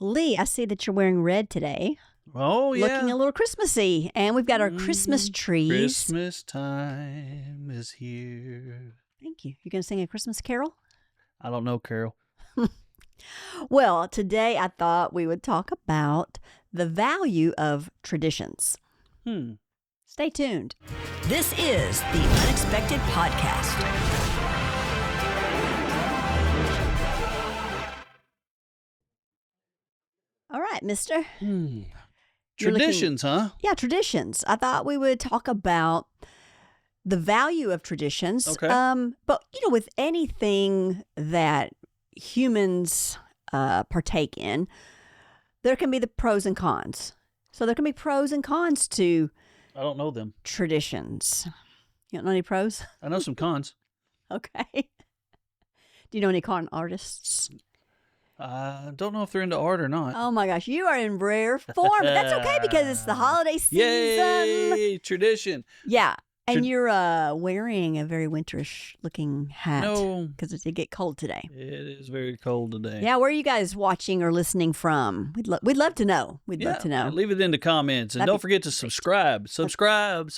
Lee, I see that you're wearing red today. Oh, yeah. Looking a little Christmassy. And we've got our Christmas trees. Christmas time is here. Thank you. You're going to sing a Christmas carol? I don't know, Carol. Well, today I thought we would talk about the value of traditions. Stay tuned. This is the Unexpected Podcast. All right, mister. Traditions, huh? Yeah, traditions. I thought we would talk about the value of traditions. Okay. But, with anything that humans partake in, there can be the pros and cons. So there can be pros and cons to I don't know them. traditions. You don't know any pros? I know some cons. Okay. Do you know any con artists? I don't know if they're into art or not. Oh my gosh, you are in rare form. But that's okay because it's the holiday season. Yay! Tradition. Yeah. And you're wearing a very winterish looking hat. No. Because it did get cold today. It is very cold today. Yeah, where are you guys watching or listening from? We'd love to know. We'd love to know. Leave it in the comments. And That'd don't be forget to subscribe. Subscribe,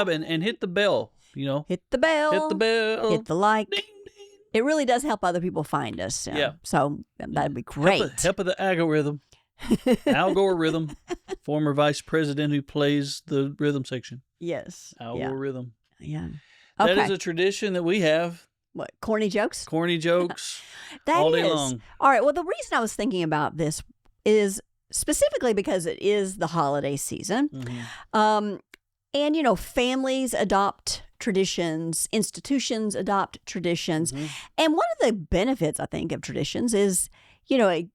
and hit the bell, Hit the bell. Hit the bell. Hit the like. Ding, ding. It really does help other people find us. Yeah. So that'd be great. Help of the algorithm. Algorithm. Former vice president who plays the rhythm section. Yes. Algorithm. Yeah. That Okay. is a tradition that we have. What, corny jokes? Corny jokes That all day is. long. All right. Well, the reason I was thinking about this is specifically because it is the holiday season. Mm-hmm. And, families adopt traditions, institutions adopt traditions. Mm-hmm. And one of the benefits, I think, of traditions is, it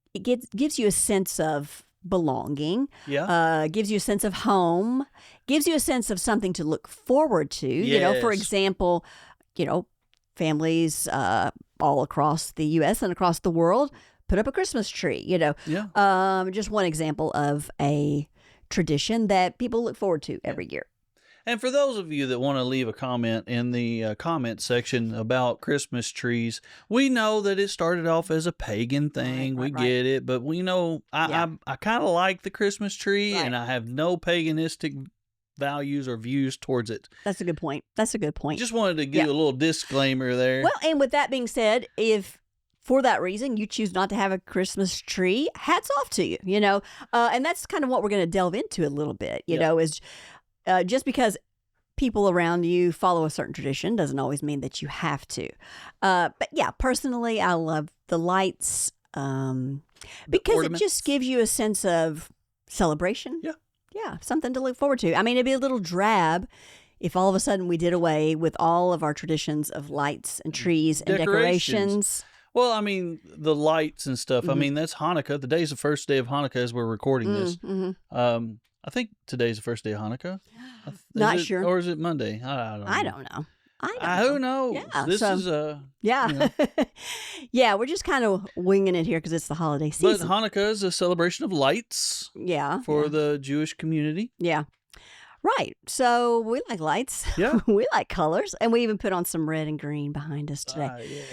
gives you a sense of belonging, gives you a sense of home, gives you a sense of something to look forward to. For Yes. example, families all across the U.S. and across the world put up a Christmas tree, just one example of a tradition that people look forward to every year. And for those of you that want to leave a comment in the comment section about Christmas trees, we know that it started off as a pagan thing. Right. We get it. But we know I kind of like the Christmas tree, Right. and I have no paganistic values or views towards it. That's a good point. Just wanted to give a little disclaimer there. Well, and with that being said, if for that reason you choose not to have a Christmas tree, hats off to you, and that's kind of what we're going to delve into a little bit, is just because people around you follow a certain tradition doesn't always mean that you have to. But yeah, personally, I love the lights because it just gives you a sense of celebration. Yeah, something to look forward to. I mean, it'd be a little drab if all of a sudden we did away with all of our traditions of lights and trees and decorations. Well, I mean, the lights and stuff. Mm-hmm. I mean, that's Hanukkah. The day's the first day of Hanukkah as we're recording this. Mm-hmm. I think today's the first day of Hanukkah. Not sure. Or is it Monday? I don't know. Who knows? Yeah, this is yeah. Yeah, we're just kind of winging it here because it's the holiday season. But Hanukkah is a celebration of lights. Yeah. For the Jewish community. Yeah. Right. So we like lights. Yeah. We like colors. And we even put on some red and green behind us today. Yes.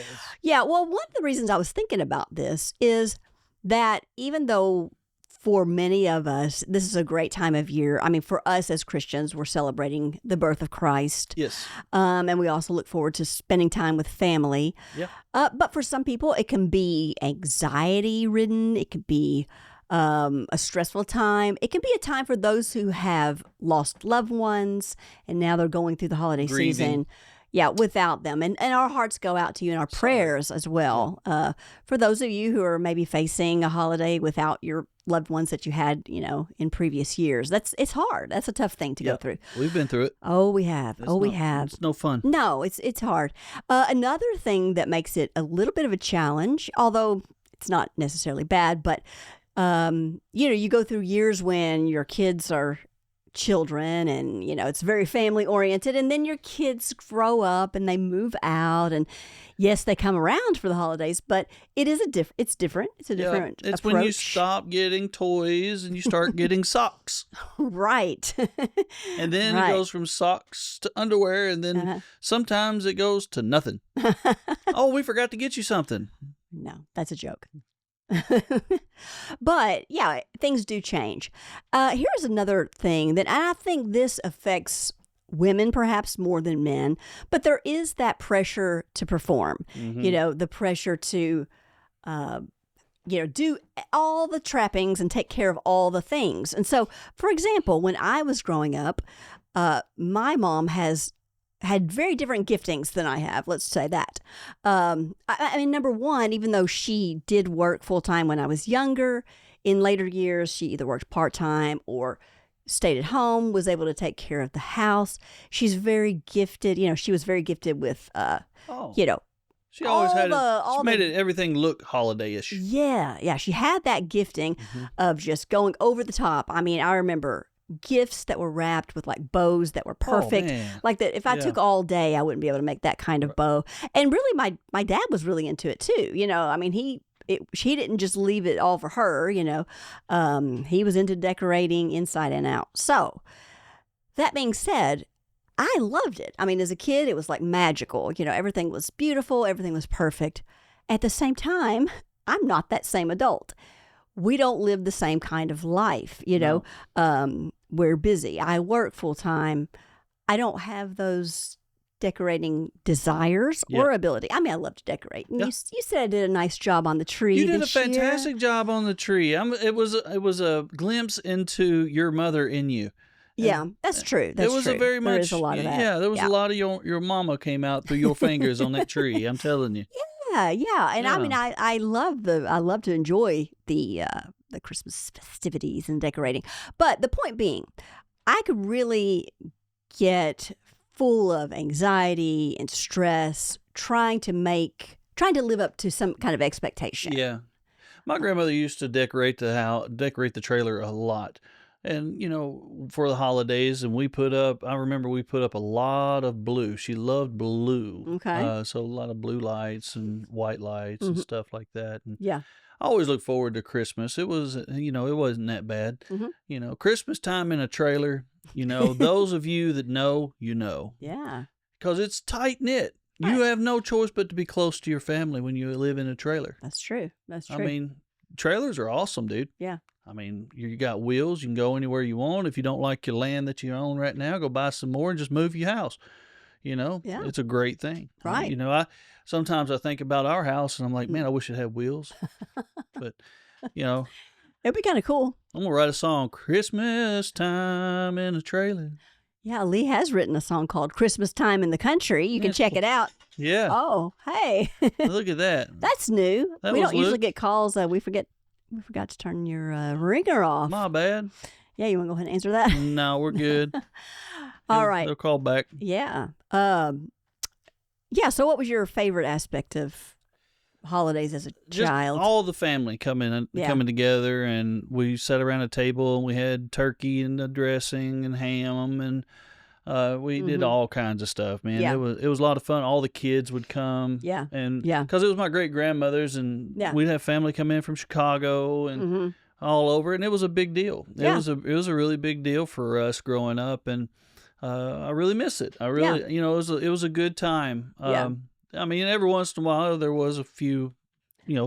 Yeah. Well, one of the reasons I was thinking about this is that even though for many of us, this is a great time of year. I mean, for us as Christians, we're celebrating the birth of Christ. Yes. And we also look forward to spending time with family. Yeah. But for some people, it can be anxiety-ridden. It could be a stressful time. It can be a time for those who have lost loved ones, and now they're going through the holiday season. Yeah, without them. And our hearts go out to you in our prayers as well. For those of you who are maybe facing a holiday without your loved ones that you had, in previous years. It's hard. That's a tough thing to go through. We've been through it. Oh, we have. We have. It's no fun. No, it's hard. Another thing that makes it a little bit of a challenge, although it's not necessarily bad, but you go through years when your kids are children and it's very family oriented, and then your kids grow up and they move out, and yes, they come around for the holidays, but it's different. It's a different It's approach. when you stop getting toys and you start getting socks. Right. And then it goes from socks to underwear, and then sometimes it goes to nothing. Oh, we forgot to get you something. No, that's a joke. But yeah, things do change. Here's another thing that I think this affects women perhaps more than men, but there is that pressure to perform. Mhm. You know, the pressure to do all the trappings and take care of all the things. And so, for example, when I was growing up, my mom had very different giftings than I have. Let's say that. I mean, number one, even though she did work full time when I was younger, in later years, she either worked part time or stayed at home, was able to take care of the house. She's very gifted. You know, she was very gifted with, Oh, you know, she always all had the- it. all She made the- it everything look holiday-ish. yeah. She had that gifting of just going over the top. I mean, I remember gifts that were wrapped with like bows that were perfect. man. Like that, if I Yeah. took all day, I wouldn't be able to make that kind of bow. And really, my dad was really into it too. You know, I mean, he didn't just leave it all for her. You know, he was into decorating inside and out. So that being said, I loved it. I mean, as a kid, it was like magical. You know, everything was beautiful, everything was perfect. At the same time, I'm not that same adult. We don't live the same kind of life, you know. We're busy. I work full time. I don't have those decorating desires or ability. I mean, I love to decorate. And Yeah. you said I did a nice job on the tree. You did a this year. fantastic job on the tree. It was a glimpse into your mother in you. Yeah, that's true. That's It was true. a very much. There is a lot of that. Yeah, there was a lot of your mama came out through your fingers on that tree. I'm telling you. Yeah, and I Yeah. mean, I love to enjoy the Christmas festivities and decorating. But the point being, I could really get full of anxiety and stress trying to live up to some kind of expectation. Yeah. My grandmother used to decorate the house, decorate the trailer a lot. And, you know, for the holidays, and I remember we put up a lot of blue. She loved blue. Okay. So a lot of blue lights and white lights and stuff like that. And Yeah. I always look forward to Christmas. It wasn't that bad. Mhm. You know, Christmas time in a trailer, you know, those of you that know, you know, Yeah. because it's tight knit. Right. You have no choice but to be close to your family when you live in a trailer. That's true. That's true. I mean, trailers are awesome, dude. Yeah. I mean, you got wheels. You can go anywhere you want. If you don't like your land that you own right now, go buy some more and just move your house. You know, Yeah. It's a great thing. Right. You know, sometimes I think about our house and I'm like, man, I wish it had wheels. But, you know, It'd be kind of cool. I'm going to write a song, Christmas Time in a Trailer. Yeah, Lee has written a song called Christmas Time in the Country. You can Yes. check it out. Yeah. Oh, hey. Look at that. That's new. That We was don't usually Luke. get calls. We forgot to turn your ringer off. My bad. Yeah, you want to go ahead and answer that? No, we're good. All right. They'll call back. Yeah. Yeah. So, what was your favorite aspect of holidays as a Just child? all the family coming together, and we sat around a table and we had turkey and the dressing and ham, and we did all kinds of stuff, man. Yeah. It was a lot of fun. All the kids would come. Yeah. And Yeah. because it was my great grandmother's, and Yeah. we'd have family come in from Chicago and Mm-hmm. all over, and it was a big deal. Yeah. It was a really big deal for us growing up, and I really miss it. I really, it was a good time. Yeah. I mean, every once in a while there was a few,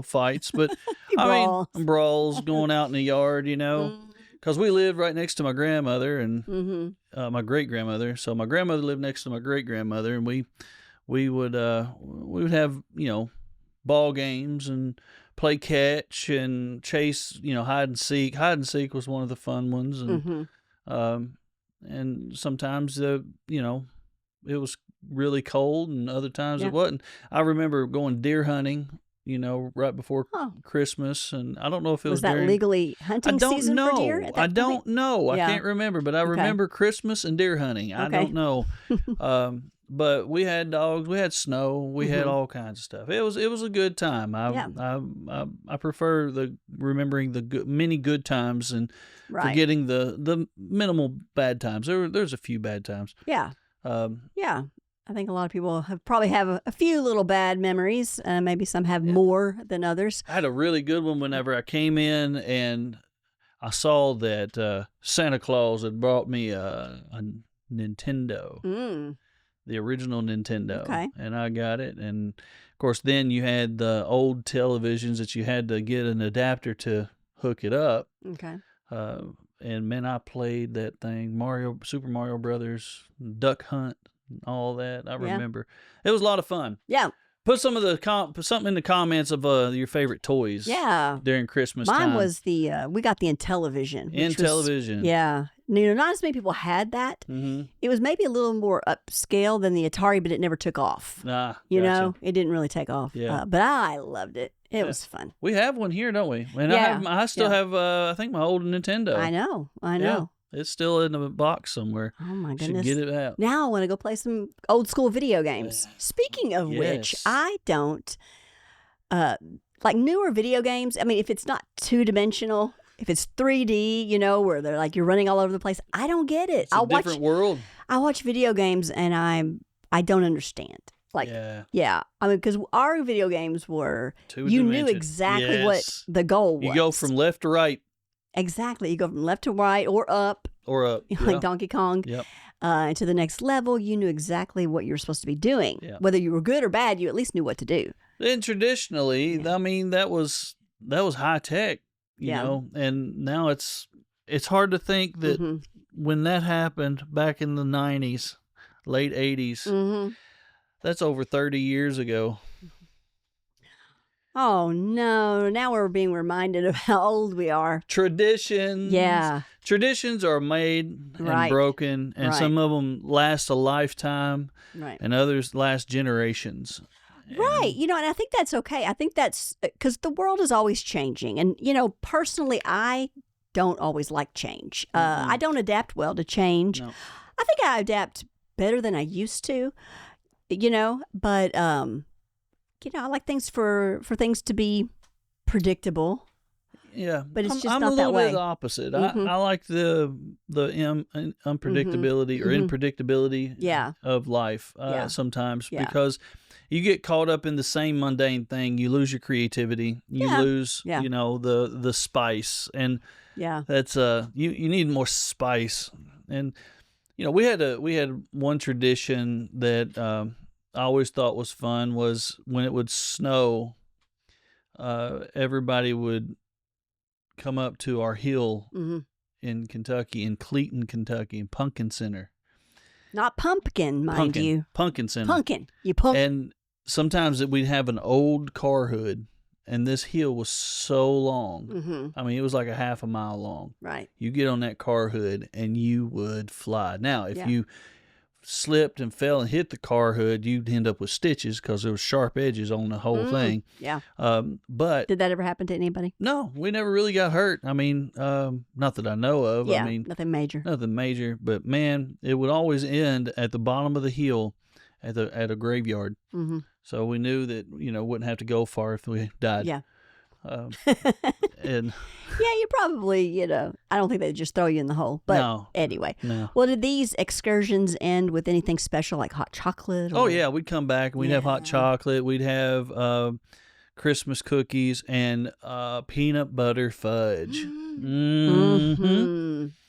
fights, but Brawls. I mean, brawls going out in the yard, because we lived right next to my grandmother and Mm-hmm. my great grandmother. So my grandmother lived next to my great grandmother, and we would have ball games and play catch and chase, hide and seek. Hide and seek was one of the fun ones, and Mm-hmm. and sometimes it was really cold, and other times Yeah. it wasn't. I remember going deer hunting, right before Oh. Christmas, and I don't know if it was, Was that during, legally hunting I don't season know. for deer? At that I point? don't know. Yeah. I can't remember, but I Okay. remember Christmas and deer hunting. I Okay. don't know. But we had dogs, we had snow, we had Mhm. all kinds of stuff. It was a good time. I prefer remembering the many good times and Right. forgetting the minimal bad times. There's a few bad times. Yeah. Um, Yeah. I think a lot of people probably have a few little bad memories. Maybe some have more than others. I had a really good one whenever I came in and I saw that Santa Claus had brought me a Nintendo. Mm. The original Nintendo. Okay. And I got it. And of course, then you had the old televisions that you had to get an adapter to hook it up. Okay. And man, I played that thing, Super Mario Brothers, Duck Hunt, and all that. I remember it was a lot of fun. Yeah. Put some of put something in the comments of your favorite toys. Yeah. During Christmas Mine time. was the we got the Intellivision. Intellivision. Yeah. Not as many people had that. Mm-hmm. It was maybe a little more upscale than the Atari, but it never took off. You know, it didn't really take off. Yeah. But I loved it. It was fun. We have one here, don't we? And Yeah. I still have, I think, my old Nintendo. I know. Yeah. It's still in a box somewhere. Oh my Should goodness. get it out. Now I want to go play some old school video games. Speaking of which, Yes. I don't like newer video games. I mean, if it's not 2-dimensional, if it's 3D, you know, where they're like you're running all over the place, I don't get it. It's a different world. I watch video games and I don't understand. Like, yeah. I mean, because our video games were, you knew exactly what the goal was. You go from left to right. Exactly. You go from left to right or up. Or up. Like Donkey Kong. Yep. And to the next level, you knew exactly what you were supposed to be doing. Yeah. Whether you were good or bad, you at least knew what to do. And traditionally, I mean, that was high tech, you know, and now it's hard to think that when that happened back in the 90s, late 80s, that's over 30 years ago. Oh, no. Now we're being reminded of how old we are. Traditions. Yeah. Traditions are made and broken, and some of them last a lifetime, and others last generations. Right. You know, and I think that's okay. I think that's because the world is always changing. And, you know, personally, I don't always like change. I don't adapt well to change. No. I think I adapt better than I used to, you know, but, you know, I like things for things to be predictable. Yeah, but it's just I'm not a that little way. bit the opposite. I like the unpredictability or unpredictability of life sometimes because you get caught up in the same mundane thing. You lose your creativity. You lose you know the spice, and that's you need more spice. And you know we had one tradition that I always thought was fun was when it would snow. Everybody would come up to our hill in Kentucky, in Cleveland, Kentucky, in Pumpkin Center. Not pumpkin, mind you. Pumpkin Center. Pumpkin. You pumpkin. And sometimes we'd have an old car hood, and this hill was so long. I mean, it was like a half a mile long. Right. You get on that car hood, and you would fly. Now, if you slipped and fell and hit the car hood, you'd end up with stitches because there was sharp edges on the whole thing. Yeah. But did that ever happen to anybody? No, we never really got hurt. I mean, not that I know of. Yeah, I mean, nothing major. Nothing major. But man, it would always end at the bottom of the hill at a graveyard. So we knew that wouldn't have to go far if we died. Yeah. And yeah, you probably, I don't think they'd just throw you in the hole. But anyway. No. Well, did these excursions end with anything special like hot chocolate? Oh, yeah. We'd come back and we'd have hot chocolate. We'd have Christmas cookies and peanut butter fudge.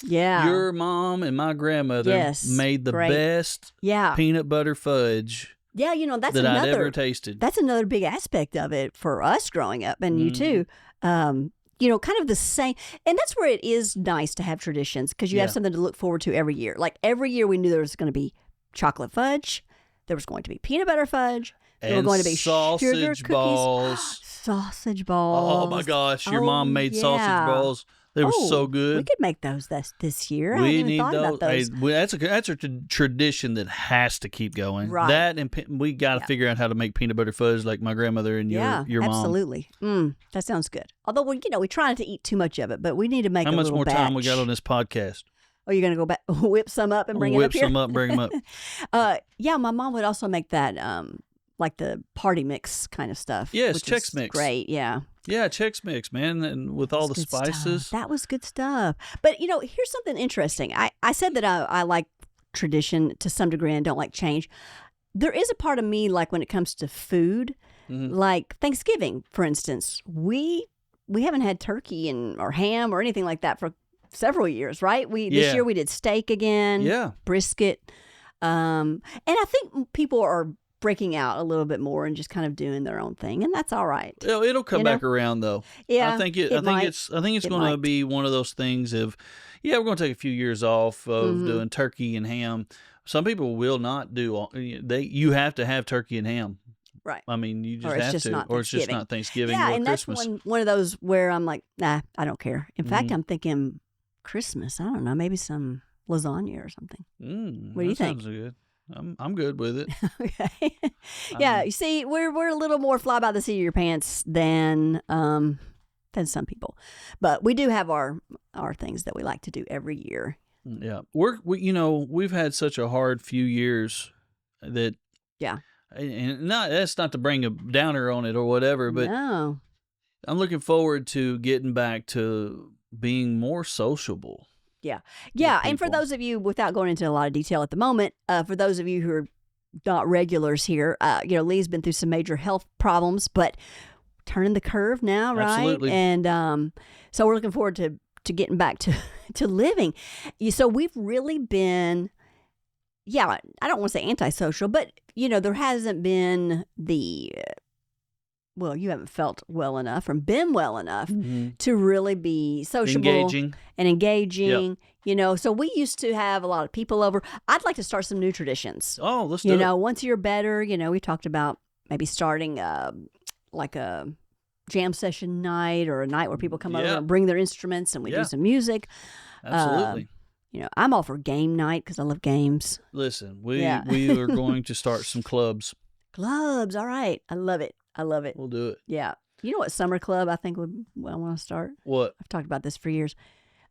Yeah. Your mom and my grandmother made the best peanut butter fudge. Yeah, that's that another I'd ever tasted. That's another big aspect of it for us growing up, and you too. Kind of the same, and that's where it is nice to have traditions because you have something to look forward to every year. Like every year, we knew there was going to be chocolate fudge, there was going to be peanut butter fudge, there were going to be sausage sugar cookies, balls. Sausage balls. Oh my gosh, your mom made sausage balls. They were so good. We could make those this year. I We hadn't even need thought those. about those. Hey, that's a tradition that has to keep going. Right. That and we got to figure out how to make peanut butter fudge like my grandmother and your mom. Absolutely. That sounds good. Although we try not to eat too much of it, but we need to make how a much little more batch. time we got on this podcast? Oh, you're gonna go back, whip some up and bring it up here. Whip some up, bring them up. Yeah, my mom would also make that like the party mix kind of stuff. Yes, which Chex is Mix. Great, yeah. Yeah, Chex Mix, man, and with all the Good spices. stuff. That was good stuff. But here's something interesting. I said that I like tradition to some degree and don't like change. There is a part of me, like when it comes to food, like Thanksgiving, for instance. We haven't had turkey or ham or anything like that for several years, right? This year we did steak again. Yeah. Brisket. And I think people are breaking out a little bit more and just kind of doing their own thing, and that's all right. It'll come back around though. Yeah, I think it's going to be one of those things of, we're going to take a few years off of doing turkey and ham. Some people will not do you have to have turkey and ham. Right. I mean, you just Or it's have just to, not or it's just Thanksgiving. not Thanksgiving Yeah, or and Christmas. that's one of those where I'm like, nah, I don't care. In fact, I'm thinking Christmas. I don't know, maybe some lasagna or something. What do you think? Sounds good. I'm good with it. Okay. Yeah, you see, we're a little more fly by the seat of your pants than some people, but we do have our things that we like to do every year. Yeah, we've had such a hard few years that and that's not to bring a downer on it or whatever, but No. I'm looking forward to getting back to being more sociable. Yeah. Yeah. And for people. those of you, without going into a lot of detail at the moment, for those of you who are not regulars here, Lee's been through some major health problems, but turning the curve now, right? Absolutely. And so we're looking forward to getting back to living. So we've really been, I don't want to say antisocial, but, there hasn't been the... Well, you haven't felt well enough or been well enough to really be sociable and engaging. Yep. So we used to have a lot of people over. I'd like to start some new traditions. Oh, let's do it. Once you're better, we talked about maybe starting like a jam session night or a night where people come over and bring their instruments and we do some music. Absolutely. I'm all for game night because I love games. Listen, we are going to start some clubs. Clubs, all right. I love it. We'll do it. Yeah. You know what summer club I think I want to start? What? I've talked about this for years.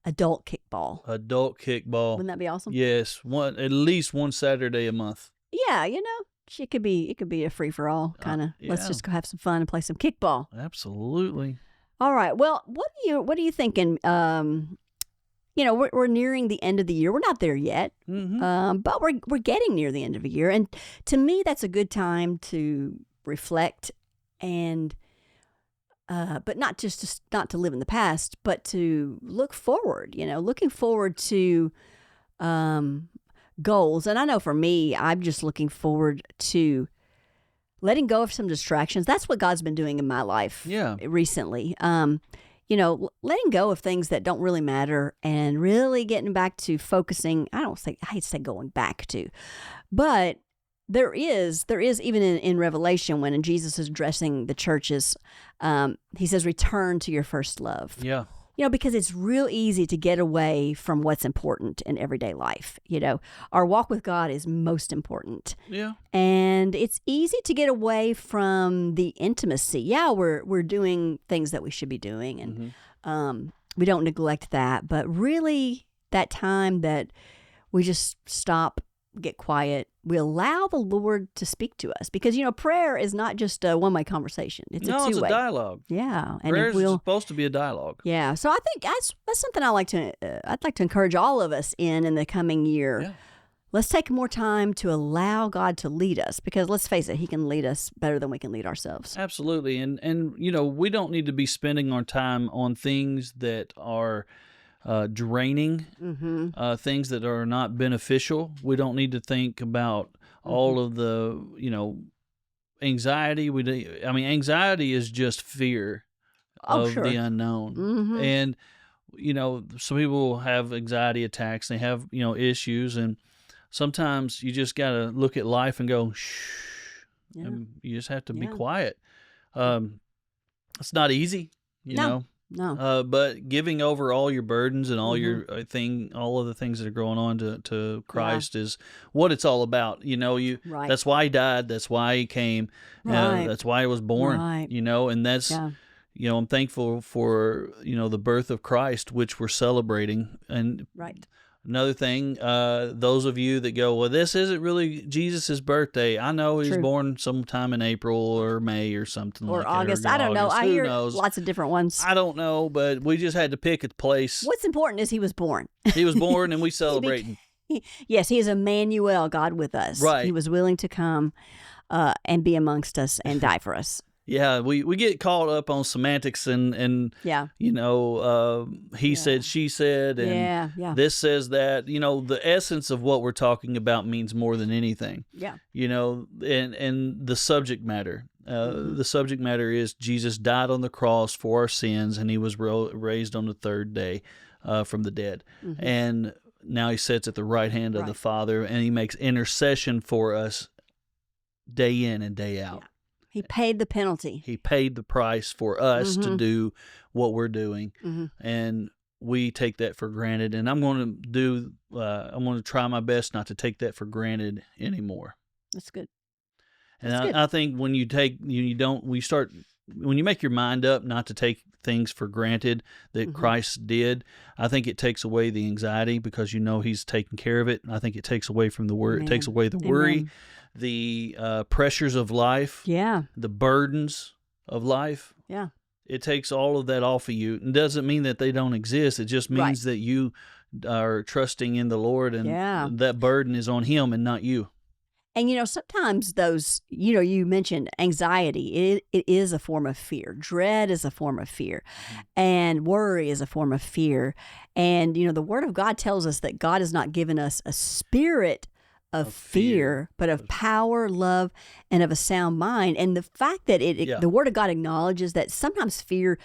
Adult kickball. Adult kickball. Wouldn't that be awesome? Yes, at least one Saturday a month. Yeah, it could be a free for all kind of. Let's just go have some fun and play some kickball. Absolutely. All right. Well, what are you thinking? We're nearing the end of the year. We're not there yet, but we're getting near the end of the year, and to me, that's a good time to reflect and. But not just not to live in the past, but to look forward. Looking forward to goals. And I know for me, I'm just looking forward to letting go of some distractions. That's what God's been doing in my life recently. Letting go of things that don't really matter and really getting back to focusing. I hate to say going back to, but there is even in Revelation when Jesus is addressing the churches, he says, return to your first love. Yeah. Because it's real easy to get away from what's important in everyday life. Our walk with God is most important. Yeah. And it's easy to get away from the intimacy. Yeah, we're doing things that we should be doing, and we don't neglect that. But really, that time that we just stop, get quiet, we allow the Lord to speak to us, because prayer is not just a one-way conversation. It's a two-way. It's a dialogue. Yeah, and prayer is supposed to be a dialogue. Yeah, so I think that's something I'd like to encourage all of us in the coming year. Yeah. Let's take more time to allow God to lead us, because let's face it, He can lead us better than we can lead ourselves. Absolutely, and we don't need to be spending our time on things that are draining, things that are not beneficial. We don't need to think about all of the, anxiety. Anxiety is just fear of the unknown. And, some people have anxiety attacks. They have, issues. And sometimes you just got to look at life and go, shh. Yeah. And you just have to be quiet. It's not easy, know. No. But giving over all your burdens and all all of the things that are going on to Christ is what it's all about. Right. That's why He died. That's why He came. Right. That's why He was born. Right. And that's, I'm thankful for, the birth of Christ, which we're celebrating. And right. Another thing, those of you that go, well, this isn't really Jesus' birthday. I know He was born sometime in April or May or something or like August. that. I don't know. I Who hear knows? Lots of different ones. I don't know, but we just had to pick a place. What's important is He was born. He was born, and we celebrate. Yes, He is Emmanuel, God with us. Right. He was willing to come and be amongst us and die for us. Yeah, we get caught up on semantics and Yeah. he said, she said, and Yeah. this says that. The essence of what we're talking about means more than anything. Yeah. And the subject matter. The subject matter is Jesus died on the cross for our sins, and he was raised on the third day from the dead. And now he sits at the right hand of the Father, and he makes intercession for us day in and day out. Yeah. He paid the penalty. He paid the price for us to do what we're doing, and we take that for granted. And I'm going to try my best not to take that for granted anymore. That's good. And That's good. I think when you make your mind up not to take things for granted that Christ did, I think it takes away the anxiety because he's taking care of it. And I think it takes away from the worry. It takes away the worry, the pressures of life, the burdens of life. Yeah. It takes all of that off of you. It doesn't mean that they don't exist. It just means that you are trusting in the Lord, and that burden is on him and not you. And, sometimes those, you mentioned anxiety. It is a form of fear. Dread is a form of fear. And worry is a form of fear. And, the Word of God tells us that God has not given us a spirit of fear, but of power, love, and of a sound mind. And the fact that the Word of God acknowledges that sometimes fear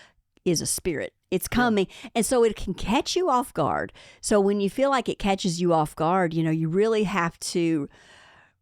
is a spirit. It's coming. And so it can catch you off guard. So when you feel like it catches you off guard, you really have to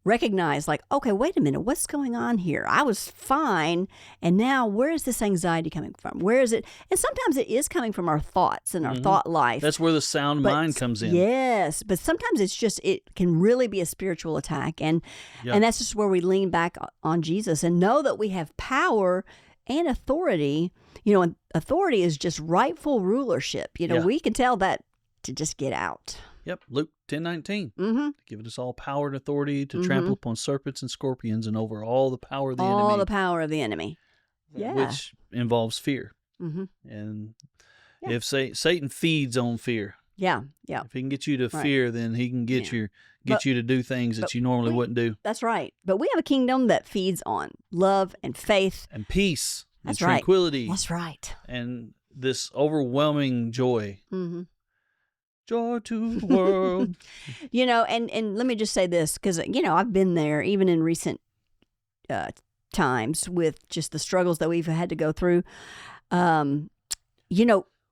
recognize, like, okay, wait a minute, what's going on here? I was fine, and now where is this anxiety coming from? Where is it? And sometimes it is coming from our thoughts and our thought life. That's where the sound mind comes in. Yes, but sometimes it can really be a spiritual attack, and that's just where we lean back on Jesus and know that we have power and authority. And authority is just rightful rulership. We can tell that to just get out. Yep, Luke 10:19. Given us all power and authority to trample upon serpents and scorpions and over all the power of the enemy. All the power of the enemy. Yeah. Which involves fear. And if Satan feeds on fear. Yeah. If he can get you to fear, then he can get you to do things that you normally wouldn't do. That's right. But we have a kingdom that feeds on love and faith. And peace. That's and tranquility. That's right. And this overwhelming joy. Joy to the world. And let me just say this, because, I've been there even in recent times with just the struggles that we've had to go through.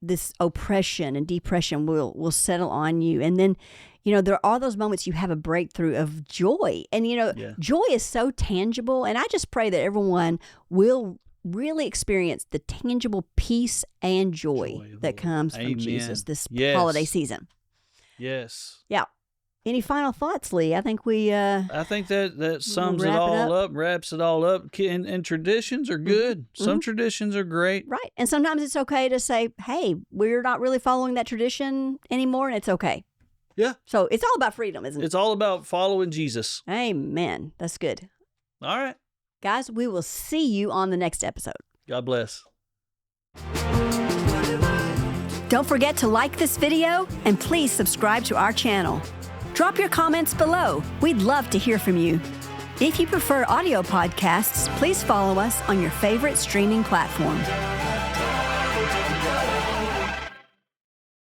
This oppression and depression will settle on you. And then, there are those moments you have a breakthrough of joy. And, joy is so tangible. And I just pray that everyone will really experience the tangible peace and joy that comes from Jesus this holiday season. Yes. Yeah. Any final thoughts, Lee? I think we I think that sums it all up, wraps it all up. And traditions are good. Some traditions are great. Right. And sometimes it's okay to say, hey, we're not really following that tradition anymore, and it's okay. Yeah. So it's all about freedom, isn't it? It's all about following Jesus. Amen. That's good. All right. Guys, we will see you on the next episode. God bless. Don't forget to like this video and please subscribe to our channel. Drop your comments below. We'd love to hear from you. If you prefer audio podcasts, please follow us on your favorite streaming platform.